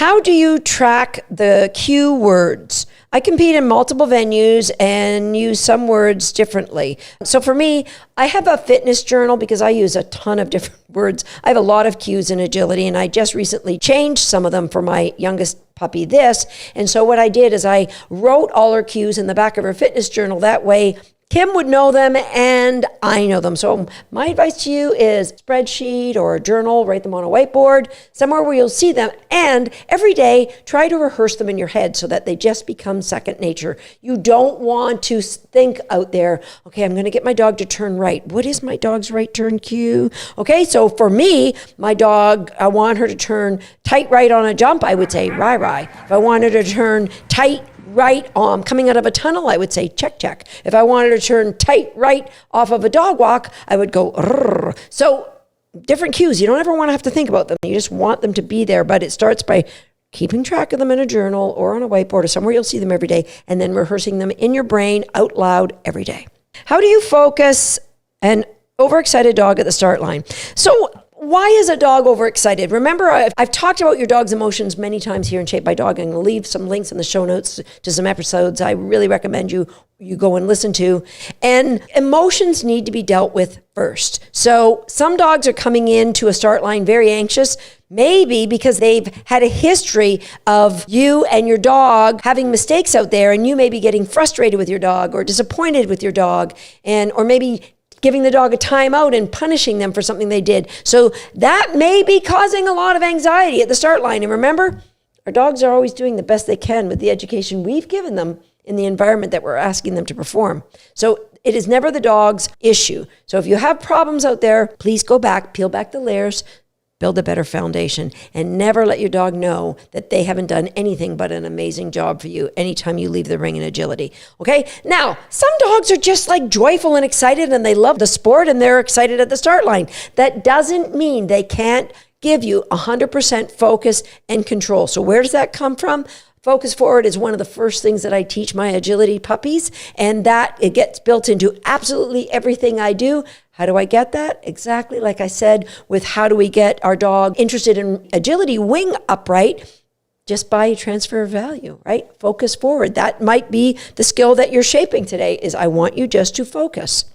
How do you track the cue words? I compete in multiple venues and use some words differently. So for me, I have a fitness journal because I use a ton of different words. I have a lot of cues in agility, and I just recently changed some of them for my youngest puppy, this. And so what I did is I wrote all her cues in the back of her fitness journal. That way, Kim would know them and I know them. So my advice to you is spreadsheet or a journal, write them on a whiteboard, somewhere where you'll see them. And every day, try to rehearse them in your head so that they just become second nature. You don't want to think out there, okay, I'm going to get my dog to turn right. What is my dog's right turn cue? Okay, so for me, my dog, I want her to turn tight right on a jump. I would say, rye, rye. If I wanted her to turn tight right coming out of a tunnel, I would say check, check. If I wanted to turn tight right off of a dog walk, I would go rrr. So different cues. You don't ever want to have to think about them. You just want them to be there, but it starts by keeping track of them in a journal or on a whiteboard or somewhere you'll see them every day, and then rehearsing them in your brain out loud every day. How do you focus an overexcited dog at the start line? So why is a dog overexcited? Remember, I've talked about your dog's emotions many times here in Shape by Dog, and I'll leave some links in the show notes to some episodes I really recommend you go and listen to. And emotions need to be dealt with first. So some dogs are coming into a start line very anxious, maybe because they've had a history of you and your dog having mistakes out there, and you may be getting frustrated with your dog or disappointed with your dog, or maybe giving the dog a timeout and punishing them for something they did. So that may be causing a lot of anxiety at the start line. And remember, our dogs are always doing the best they can with the education we've given them in the environment that we're asking them to perform. So it is never the dog's issue. So if you have problems out there, please go back, peel back the layers, build a better foundation, and never let your dog know that they haven't done anything but an amazing job for you anytime you leave the ring in agility. Okay? Now, some dogs are just like joyful and excited, and they love the sport, and they're excited at the start line. That doesn't mean they can't give you 100% focus and control. So where does that come from? Focus forward is one of the first things that I teach my agility puppies, and that it gets built into absolutely everything I do. How do I get that? Exactly like I said with how do we get our dog interested in agility, wing upright, just by transfer of value, right? Focus forward. That might be the skill that you're shaping today is I want you just to focus.